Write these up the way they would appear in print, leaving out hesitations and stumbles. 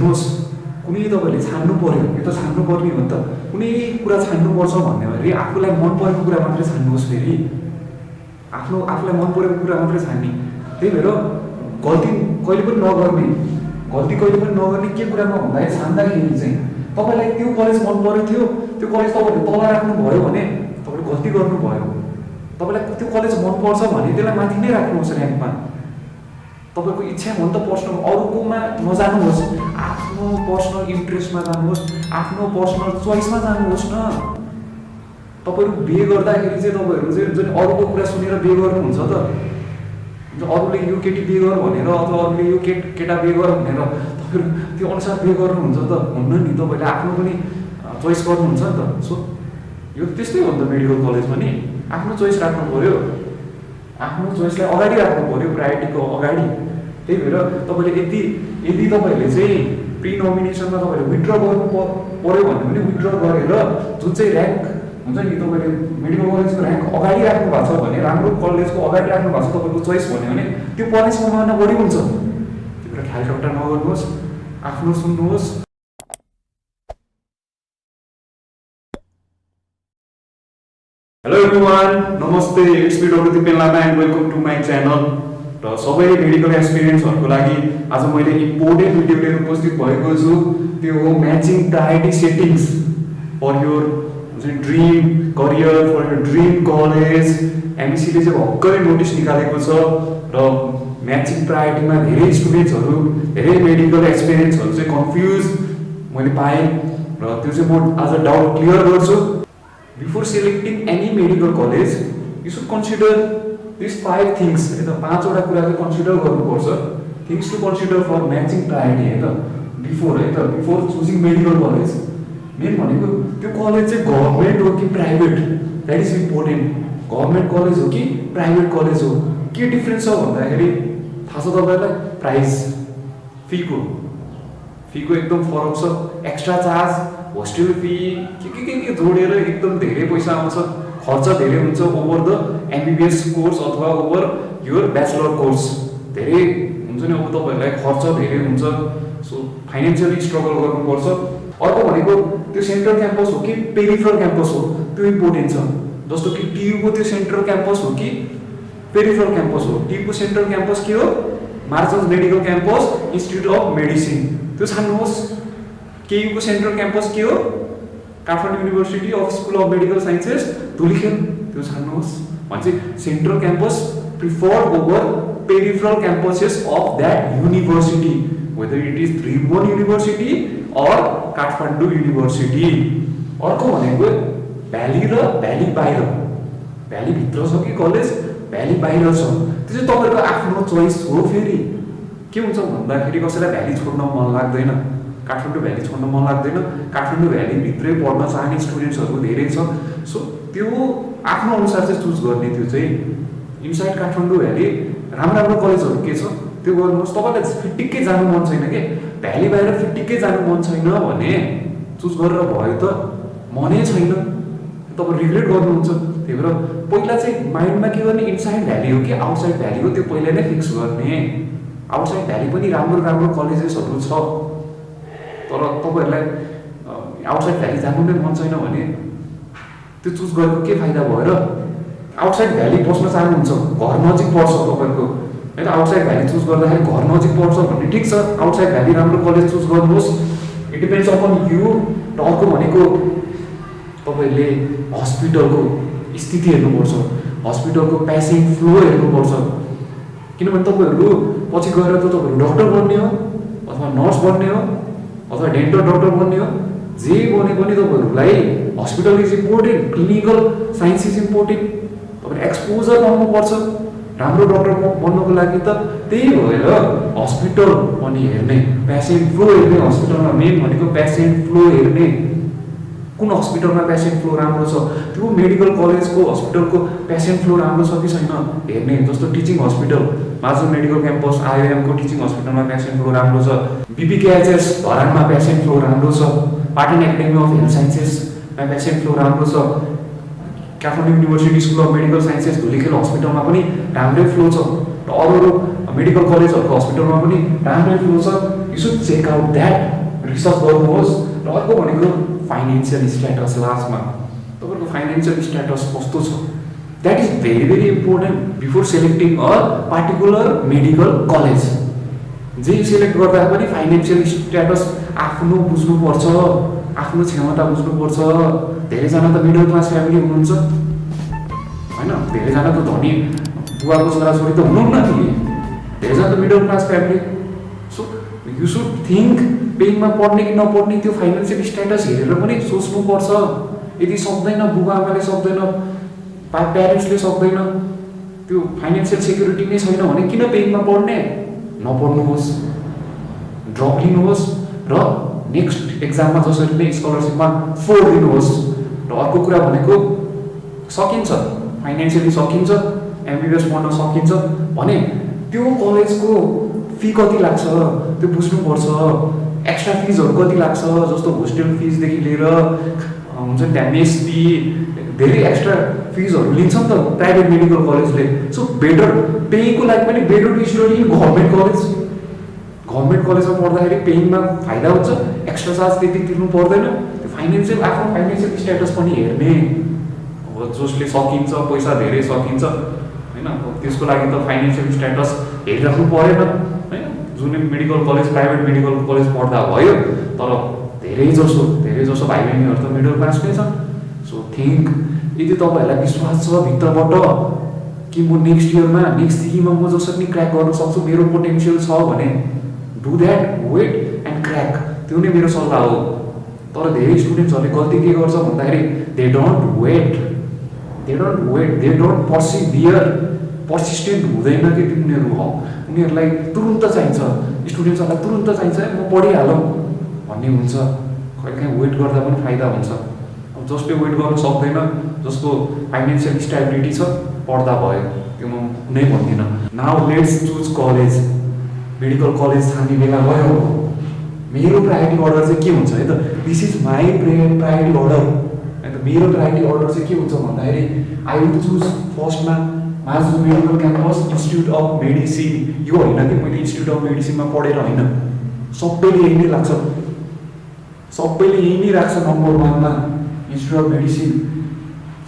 हेर्नुहोस् कुनै तपाईँले छान्नु पर्यो, यो त छान्नु पर्ने हो नि त। कुनै कुरा छान्नुपर्छ भन्ने भएर आफूलाई मन परेको कुरा मात्रै छान्नुहोस्। फेरि आफूलाई मन परेको कुरा मात्रै छान्ने। त्यही भएर गल्ती कहिले पनि नगर्ने के कुरामा भन्दाखेरि छान्दाखेरि चाहिँ तपाईँलाई त्यो कलेज मन परेको थियो, त्यो कलेज तपाईँले तल राख्नुभयो भने तपाईँले गल्ती गर्नुभयो। तपाईँलाई त्यो कलेज मनपर्छ भने त्यसलाई माथि नै राख्नुहोस् ऱ्याङ्कमा। तपाईँको इच्छा हो नि त पर्सनल, अरूकोमा नजानुहोस्, आफ्नो पर्सनल इन्ट्रेस्टमा जानुहोस्, आफ्नो पर्सनल चोइसमा जानुहोस् न। तपाईँहरू बिहे गर्दाखेरि चाहिँ तपाईँहरू चाहिँ जुन अरूको कुरा सुनेर बिहे गर्नुहुन्छ त, अरूले यो केटी बिहे गर भनेर अथवा अरूले यो केटा बिहे गर भनेर तपाईँहरू त्यो अनुसार बिहे गर्नुहुन्छ त हुन्न नि। तपाईँले आफ्नो पनि चोइस गर्नुहुन्छ नि त। सो यो त्यस्तै हो नि त मेडिकल कलेजमा नि आफ्नो चोइस राख्नु पऱ्यो, आफ्नो चोइसलाई अगाडि राख्नु पऱ्यो, प्रायोरिटीको अगाडि। त्यही भएर तपाईँले यदि तपाईँहरूले चाहिँ प्री नोमिनेसनमा तपाईँले विथड्र गर्नु पऱ्यो भने पनि विथड्र गरेर जुन चाहिँ ऱ्याङ्क हुन्छ नि, तपाईँले मेडिकल कलेजको ऱ्याङ्क अगाडि राख्नु भएको छ भने, राम्रो कलेजको अगाडि राख्नु भएको छ तपाईँको चोइस भन्यो भने त्यो पर्ने सम्भावना बढी हुन्छ। त्यही भएर ख्याल खट्टा नगर्नुहोस्, आफ्नो सुन्नुहोस्। हेलो एभ्रिवान, नमस्ते, it's me doctor Dipen Lama and welcome to my channel. र सबै मेडिकल एक्सपिरियन्सहरूको लागि आज मैले इम्पोर्टेन्ट भिडियो लिएर उपस्थित भएको छु। त्यो हो matching priority settings for your dream career, for your dream college. एमइसीले चाहिँ भर्खरै नोटिस निकालेको छ र म्याचिङ प्रायोरिटीमा धेरै स्टुडेन्ट्सहरू, धेरै मेडिकल एक्सपिरियन्सहरू चाहिँ कन्फ्युज मैले पाएँ र त्यो चाहिँ म आज डाउट क्लियर गर्छु। Before selecting any medical college, you should consider these 5 things. है त 5वटा कुरा चाहिँ कन्सिडर गर्नुपर्छ। Things to consider for matching priority है त before choosing medical college. Main भनेको त्यो कलेज चाहिँ गभर्मेन्ट हो कि private, that is important. Government college हो कि प्राइभेट कलेज हो, के डिफ्रेन्स छ भन्दाखेरि थाहा छ तपाईँलाई? प्राइस, फीको एकदम फरक छ। एक्स्ट्रा चार्ज, होस्टेल फी के जोडेर एकदम धेरै पैसा आउँछ, खर्च धेरै हुन्छ ओभर द एमबिबिएस कोर्स अथवा ओभर योर ब्याचलर कोर्स। धेरै हुन्छ नि, अब तपाईँहरूलाई खर्च धेरै हुन्छ। सो फाइनेन्सियली स्ट्रगल गर्नुपर्छ। अर्को भनेको त्यो सेन्ट्रल क्याम्पस हो कि पेरिफरल क्याम्पस हो, त्यो इम्पोर्टेन्ट छ। जस्तो कि टियुको त्यो सेन्ट्रल क्याम्पस हो कि पेरिफरल क्याम्पस हो। टियुको सेन्ट्रल क्याम्पस के हो? मार्चन्स medical campus, institute of medicine, त्यो छान्नुहोस्। केयुको सेन्ट्रल क्याम्पस के हो? Kathmandu university of school of medical sciences, Dhulikhel, त्यो छान्नुहोस्। भनेपछि central campus preferred over peripheral campuses of that university, whether it is Tribhuvan university or Kathmandu university. अर्को भनेको भ्याली र भ्याली बाहिर, भ्याली भित्र छ कि कलेज भ्याली बाहिर छ, त्यो चाहिँ तपाईँको आफ्नो चोइस हो। फेरि के हुन्छ भन्दाखेरि कसैलाई भ्याली छोड्न मन लाग्दैन, काठमाडौँ भ्याली छोड्न मन लाग्दैन, काठमाडौँ भ्यालीभित्रै पढ्न चाहने स्टुडेन्ट्सहरू धेरै छ। सो त्यो आफ्नो अनुसार चाहिँ चुज गर्ने। त्यो चाहिँ इनसाइड काठमाडौँ भ्याली राम्रो कलेजहरू के छ त्यो गर्नुहोस्। तपाईँलाई फिटिक्कै जानु मन छैन कि भ्याली बाहिर फिटिक्कै जानु मन छैन भने चुज गरेर भयो त, मनै छैन, तपाईँ रिग्रेट गर्नुहुन्छ। त्यही भएर पहिला चाहिँ माइन्डमा के गर्ने, इनसाइड भ्याली हो कि आउटसाइड भ्याली हो त्यो पहिला नै फिक्स गर्ने। आउटसाइड भ्याली पनि राम्रो कलेजेसहरू छ, तर तपाईँहरूलाई आउटसाइड भ्याली जानु नै मन छैन भने त्यो चुज गरेको के फाइदा भयो र? आउटसाइड भ्याली बस्न चाहनुहुन्छ, घर नजिक पर्छ तपाईँहरूको होइन, आउटसाइड भ्याली चुज गर्दाखेरि घर नजिक पर्छ भने ठिक छ, आउटसाइड भ्याली राम्रो कलेज चुज गर्नुहोस्। It depends upon you. र अर्को भनेको तपाईँहरूले हस्पिटलको स्थिति हेर्नुपर्छ, हस्पिटलको पेसेन्ट फ्लो हेर्नुपर्छ। किनभने तपाईँहरू पछि गएर त तपाईँहरू डक्टर बन्ने हो अथवा नर्स बन्ने हो अथवा डेन्टल डक्टर बन्ने हो, जे बने पनि तपाईँहरूलाई hospital is important, clinical science is important. तपाईँले एक्सपोजर पाउनुपर्छ राम्रो डक्टर बन्नको लागि त। त्यही भएर हस्पिटल पनि हेर्ने, पेसेन्ट फ्लो हेर्ने। हस्पिटलमा मेन भनेको पेसेन्ट फ्लो हेर्ने, कुन हस्पिटलमा पेसेन्ट फ्लो राम्रो छ, त्यो मेडिकल कलेजको हस्पिटलको पेसेन्ट फ्लो राम्रो छ कि छैन हेर्ने। जस्तो टिचिङ हस्पिटल माजुर मेडिकल क्याम्पस आइएमको टिचिङ हस्पिटलमा पेसेन्ट फ्लो राम्रो छ, बिपिकेएचएस धरानमा पेसेन्ट फ्लो राम्रो छ, पाटन एकाडेमी अफ हेल्थ साइन्सेसमा पेसेन्ट फ्लो राम्रो छ, Kathmandu university school of medical sciences Dhulikhel हस्पिटलमा पनि राम्रै फ्लो छ। र अरू मेडिकल कलेजहरुको हस्पिटलमा पनि राम्रो फ्लो छ, you should check out that, research गर्नुहोस्। र अर्को भनेको फाइनान्शियल स्ट्याटस, लास्टमा तपाईको फाइनान्शियल स्ट्याटस कस्तो छ, that is very very important before selecting a particular medical college. जे सेलेक्ट गर्दा पनि फाइनान्शियल स्ट्याटस आफ्नो बुझ्नुपर्छ, आफ्नो क्षमता बुझ्नुपर्छ। धेरैजना त मिडल क्लास फ्यामिली हुनुहुन्छ हैन, धेरैजना त धनी बुवाको छोराछोरी त हुनुहुन्न नि, धेरैजना त middle class family. So you should think पेइङमा पढ्ने कि नपढ्ने त्यो फाइनान्शियल स्ट्याटस हेरेर पनि सोच्नुपर्छ। यदि सक्दैन, बुबा आमाले सक्दैन, प्यारेन्ट्सले सक्दैन, त्यो फाइनान्शियल सेक्युरिटी नै छैन भने किन पेइङमा पढ्ने? नपढ्नुहोस्, ड्रप लिनुहोस् र नेक्स्ट एक्जाममा जसरी नै स्कलरसिपमा 4 दिनुहोस्। र अर्को कुरा भनेको सकिन्छ, फाइनान्शियली सकिन्छ, एमबिबिएस पढ्न सकिन्छ भने त्यो कलेजको फी कति लाग्छ त्यो बुझ्नुपर्छ। एक्स्ट्रा फिजहरू कति लाग्छ, जस्तो होस्टेल फिजदेखि लिएर हुन्छ त्यहाँ मेस फी, धेरै एक्स्ट्रा फिजहरू लिन्छ नि त प्राइभेट मेडिकल कलेजले। सो बेटर पेइङको लागि पनि better to study in government college. Government कलेजमा पढ्दाखेरि पेइङमा फाइदा हुन्छ, एक्स्ट्रा चार्ज त्यति तिर्नु पर्दैन। फाइनान्शियल आफ्नो फाइनान्शियल स्ट्याटस पनि हेर्ने, अब जसले सकिन्छ, पैसा धेरै सकिन्छ हैन, त्यसको लागि त फाइनान्शियल स्ट्याटस हेरिराख्नु परेन हैन। जुन medical college private medical college पढ्दा भयो, तर धेरै जसो भाइ बहिनीहरू त मिडल क्लासकै छन्। सो थिङ्क, यदि तपाईँहरूलाई विश्वास छ भित्रबाट कि म नेक्स्ट इयरमा नेक्स्ट सिटीमा म जसरी क्र्याक गर्न सक्छु, मेरो पोटेन्सियल छ भने do that, wait and crack. त्यो नै मेरो सल्लाह हो। तर धेरै स्टुडेन्ट्सहरूले गल्ती के गर्छ भन्दाखेरि they don't wait, they don't persevere, persistent हुँदैन कि उनीहरू हो। उनीहरूलाई तुरुन्त चाहिन्छ, स्टुडेन्ट्सहरूलाई तुरुन्त चाहिन्छ, म पढिहालौँ भन्ने हुन्छ। कहिलेकाहीँ वेट गर्दा पनि फाइदा हुन्छ। अब जसले वेट गर्न सक्दैन, जसको फाइनेन्सियल स्टेबिलिटी छ, पढ्दा भयो, त्यो म नै भन्दिनँ। Now let's choose college. Medical college छान्ने बेला भयो। मेरो प्रायोरिटी अर्डर चाहिँ के हुन्छ है त, this is my priority order है त। मेरो प्रायोरिटी अर्डर चाहिँ के हुन्छ भन्दाखेरि आई विल चुज फर्स्टमा माजु medical campus institute of medicine. यो होइन कि मैले इन्स्टिट्युट अफ मेडिसिनमा पढेर होइन, सबैले यही नै राख्छ, सबैले यही नै राख्छ नम्बर 1मा इन्स्टिट्युट अफ मेडिसिन।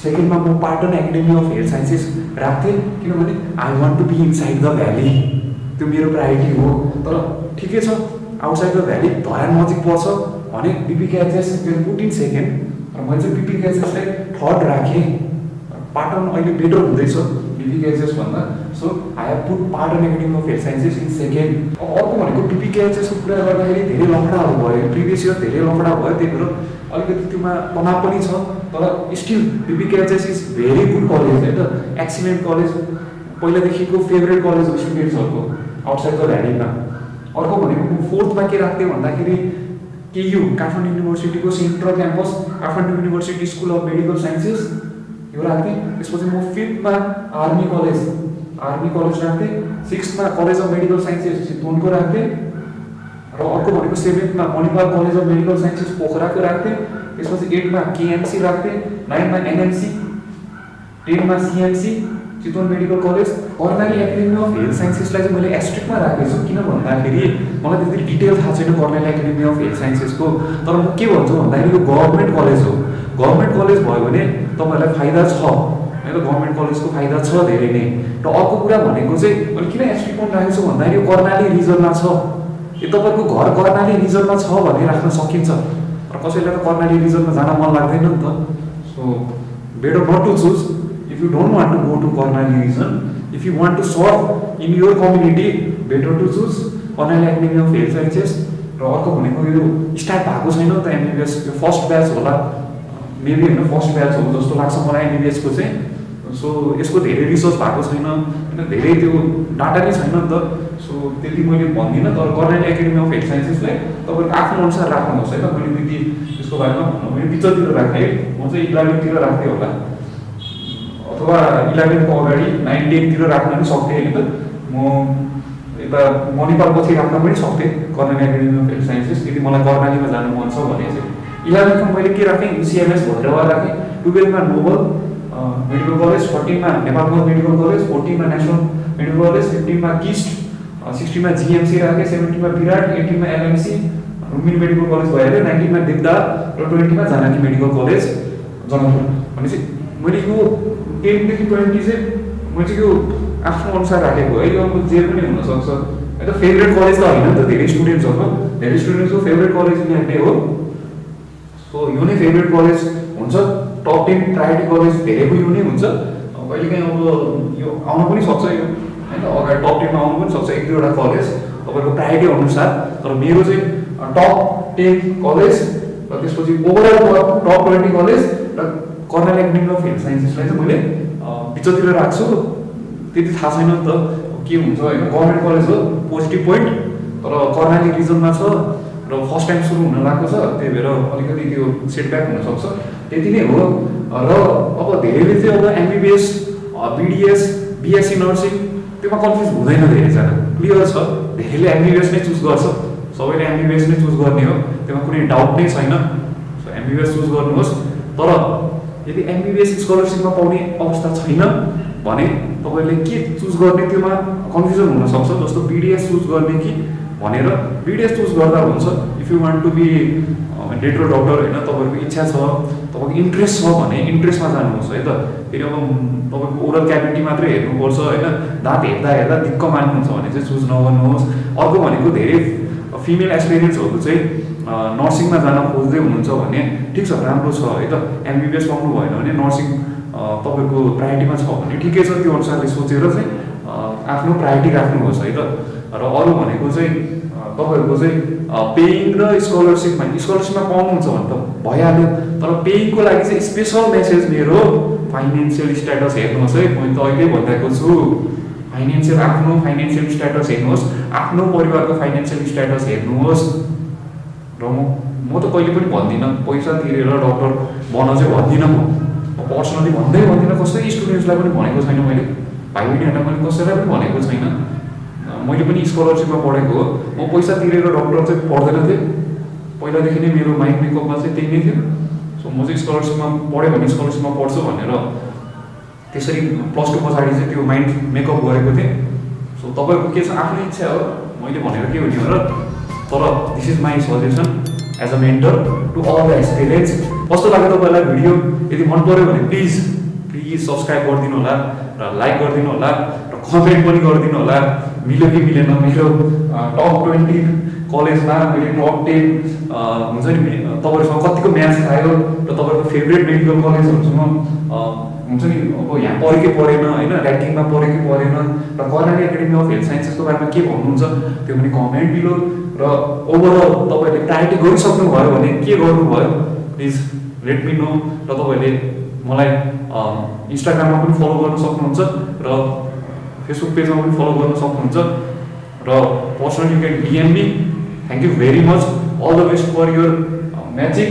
सेकेन्डमा म Patan academy of health sciences राख्थेँ, किनभने I want to be inside the valley, त्यो मेरो प्रायोरिटी हो। तर ठिकै छ, आउटसाइड द भ्याली धरान नजिक पर्छ भने बिपिकेएचएस पुट इन सेकेन्ड, र मैले चाहिँ बिपिकेएचएसलाई थर्ड राखेँ। पाटन अहिले बेटर हुँदैछ बिपिकेएचएस भन्दा। So I have put Patan academy of health sciences in second. अब अर्को भनेको बिपिकेएचएसको कुरा गर्दाखेरि धेरै लफडाहरू भयो, प्रिभियस इयर धेरै लफडा भयो, त्यही भएर अलिकति त्योमा तनाव पनि छ। तर still BPKHS is very good college है त, एक्सिलेन्ट कलेज, पहिलादेखिको फेभरेट कलेज हो स्टुडेन्ट्सहरूको आउटसाइड द भ्यालीमा। अर्को भनेको म 4थमा के राख्थेँ भन्दाखेरि केयु, काठमाडौँ युनिभर्सिटीको central campus, Kathmandu university school of medical sciences, यो राख्थेँ। त्यसपछि म 5थमा आर्मी कलेज राख्थेँ। 6थमा कलेज अफ मेडिकल साइन्सेस चितवनको राख्थेँ। र अर्को भनेको 7थमा Manipal college of medical sciences पोखराको राख्थेँ। त्यसपछि 8मा केएमसी राख्थेँ, 9मा एनएमसी, 10मा CMC Chitwan medical college. Karnali academy of health साइन्सेसलाई चाहिँ मैले एस्ट्रिकमा राखेको छु, किन भन्दाखेरि मलाई त्यति डिटेल थाहा छैन कर्णाली एकाडेमी अफ हेल्थ साइन्सेसको। तर म के भन्छु भन्दाखेरि यो गभर्मेन्ट कलेज हो, गभर्मेन्ट कलेज भयो भने तपाईँहरूलाई फाइदा छ है त, गभर्मेन्ट कलेजको फाइदा छ धेरै नै। र अर्को कुरा भनेको चाहिँ मैले किन एस्ट्रिकमा राखेको छु भन्दाखेरि यो कर्णाली रिजनमा छ। यो तपाईँको घर कर्णाली रिजनमा छ भने राख्न सकिन्छ, र कसैलाई त कर्णाली रिजनमा जान मन लाग्दैन नि त। So better not to choose if you don't want to go to Karnali region, if you want to serve in your community, better to choose Karnali Academy of Health Sciences। र अर्को भनेको यो स्टार्ट भएको छैन त MBBS, यो first batch होला maybe होइन, फर्स्ट ब्याच हो जस्तो लाग्छ मलाई एमबिबिएसको चाहिँ। सो यसको धेरै रिसर्च भएको छैन होइन, धेरै त्यो डाटा नै छैन नि त। सो त्यति मैले भन्दिनँ, तर कर्णाली एकाडेमी अफ हेल्थ साइन्सेसलाई तपाईँको आफ्नो अनुसार राख्नुहोस् है त। मैले त्यति यसको बारेमा भन्नु, मैले बिचतिर राखेँ, म चाहिँ 11तिर राख्थेँ होला, अथवा 11को अगाडि 9, 10तिर राख्न पनि सक्थेँ होइन त। म यता मणिपाल पछि राख्न पनि सक्थेँ Karnali academy of health sciences, यदि मलाई कर्णालीमा जानु मन छ भने चाहिँ। 11मा मैले के राखेँ, युसिएमएस भद्रवा राखेँ। 12मा नोबल मेडिकल कलेज, 13मा नेपाल मेडिकल कलेज, 14मा नेसनल मेडिकल कलेज, 15मा किस्ट 60 मा जिएमसी राखे, 70 मा विराट, 80 मा एलएमसी, लुम्बिनी मेडिकल कलेज भइहाल्यो, 90 मा देवदा र 20 मा जानकी मेडिकल कलेज जनकपुर। भनेपछि मैले यो 10 देखि 20 चाहिँ मैले चाहिँ यो आफ्नो अनुसार राखेको है। यो अब जे पनि हुनसक्छ होइन, फेभरेट कलेज त होइन नि त, धेरै स्टुडेन्ट्सको फेभरेट कलेज यहाँकै हो। सो यो नै फेभरेट कलेज हुन्छ, टप 10 प्रायोरिटी कलेज धेरैको यो नै हुन्छ। कहिलेकाहीँ अब यो आउन पनि सक्छ यो होइन, अगाडि टप 10 मा आउनु पनि सक्छ 1-2वटा कलेज तपाईँको प्रायोरिटी अनुसार। तर मेरो चाहिँ टप 10 कलेज र त्यसपछि ओभरअल टप 20 कलेज र कर्नेल एकाडेमी अफ हेल्थ साइन्सेसलाई चाहिँ मैले बिचतिर राख्छु। त्यति थाहा छैन नि त के हुन्छ होइन, गभर्मेन्ट कलेज हो, पोजिटिभ पोइन्ट, तर कर्णाली रिजनमा छ र फर्स्ट टाइम सुरु हुन लागेको छ, त्यही भएर अलिकति त्यो सेटब्याक हुनसक्छ, त्यति नै हो। र अब धेरैले चाहिँ अब एमबिबिएस, बिडिएस, बिएससी नर्सिङ त्योमा कन्फ्युज हुँदैन धेरैजना, क्लियर छ। धेरैले एमबिबिएस नै चुज गर्छ, सबैले एमबिबिएस नै चुज गर्ने हो, त्यसमा कुनै डाउट नै छैन। सो एमबिबिएस चुज गर्नुहोस्। तर यदि एमबिबिएस स्कलरसिपमा पाउने अवस्था छैन भने तपाईँले के चुज गर्ने त्योमा कन्फ्युजन हुनसक्छ। जस्तो बिडिएस चुज गर्ने कि भनेर, बिडिएस चुज गर्दा हुन्छ if you want to be dental doctor होइन, तपाईँको इच्छा छ, तपाईँको इन्ट्रेस्ट छ भने इन्ट्रेस्टमा जानुहोस् है त। फेरि अब तपाईँको ओरल क्याभिटी मात्रै हेर्नुपर्छ होइन, दाँत हेर्दा हेर्दा दिक्क मान्नुहुन्छ भने चाहिँ चुज नगर्नुहोस्। अर्को भनेको धेरै फिमेल एक्सपिरियन्सहरू चाहिँ नर्सिङमा जान खोज्दै हुनुहुन्छ भने ठिक छ, राम्रो छ है त। एमबिबिएस पाउनु भएन भने नर्सिङ तपाईँको प्रायोरिटीमा छ भने ठिकै छ, त्यो अनुसारले सोचेर चाहिँ आफ्नो प्रायोरिटी राख्नुहोस् है त। र अरू भनेको चाहिँ तपाईँहरूको चाहिँ पेइङ र स्कलरसिपमा पाउनुहुन्छ भने त भइहाल्यो। तर पेइङको लागि चाहिँ स्पेसल मेसेज मेरो फाइनेन्सियल स्ट्याटस हेर्नुहोस् है। मैले त अहिले भनिरहेको छु, आफ्नो फाइनेन्सियल स्ट्याटस हेर्नुहोस्, आफ्नो परिवारको फाइनेन्सियल स्ट्याटस हेर्नुहोस्। र म त कहिले पनि भन्दिनँ पैसा तिरेर डक्टर बन्न चाहिँ भन्दिनँ। म पर्सनली भन्दिनँ, कसै स्टुडेन्ट्सलाई पनि भनेको छैन, मैले भाइ बहिनीहरूलाई पनि कसैलाई पनि भनेको छैन। मैले पनि स्कलरसिपमा पढेको हो, म पैसा तिरेर डक्टर चाहिँ पढ्दैन थिएँ। पहिलादेखि नै मेरो माइन्ड मेकअपमा चाहिँ त्यही नै थियो। सो म चाहिँ स्कलरसिपमा पढेँ भने स्कलरसिपमा पढ्छु भनेर त्यसरी +2 पछाडि चाहिँ त्यो माइन्ड मेकअप गरेको थिएँ। सो तपाईँको के छ, आफ्नो इच्छा हो, मैले भनेर के हो नि हो र। तर this is my suggestion as a mentor to all the experience. कस्तो लाग्यो तपाईँलाई भिडियो? यदि मन पऱ्यो भने प्लिज सब्सक्राइब गरिदिनु होला र लाइक गरिदिनु होला र कमेन्ट पनि गरिदिनु होला। मिल्यो कि मिलेन, मेरो टप 20 कलेजमा मैले टप 10 हुन्छ नि, तपाईँहरूसँग कतिको म्याच खायो र तपाईँहरूको फेभरेट मेडिकल कलेजहरूसँग हुन्छ नि, अब यहाँ पऱ्यो कि परेन होइन, ऱ्याङ्किङमा पऱ्यो कि परेन, र कर्णाली एकाडेमी अफ हेल्थ साइन्सेसको बारेमा के भन्नुहुन्छ त्यो पनि कमेन्ट बिलो। र ओभरअल तपाईँहरूले प्रायोरिटी गरिसक्नुभयो भने के गर्नुभयो प्लिज लेट मी नो। र तपाईँहरूले मलाई इन्स्टाग्राममा पनि फलो गर्न सक्नुहुन्छ र फेसबुक पेजमा पनि फलो गर्न सक्नुहुन्छ र personally you can DM me. Thank you very much, all the best for your matching.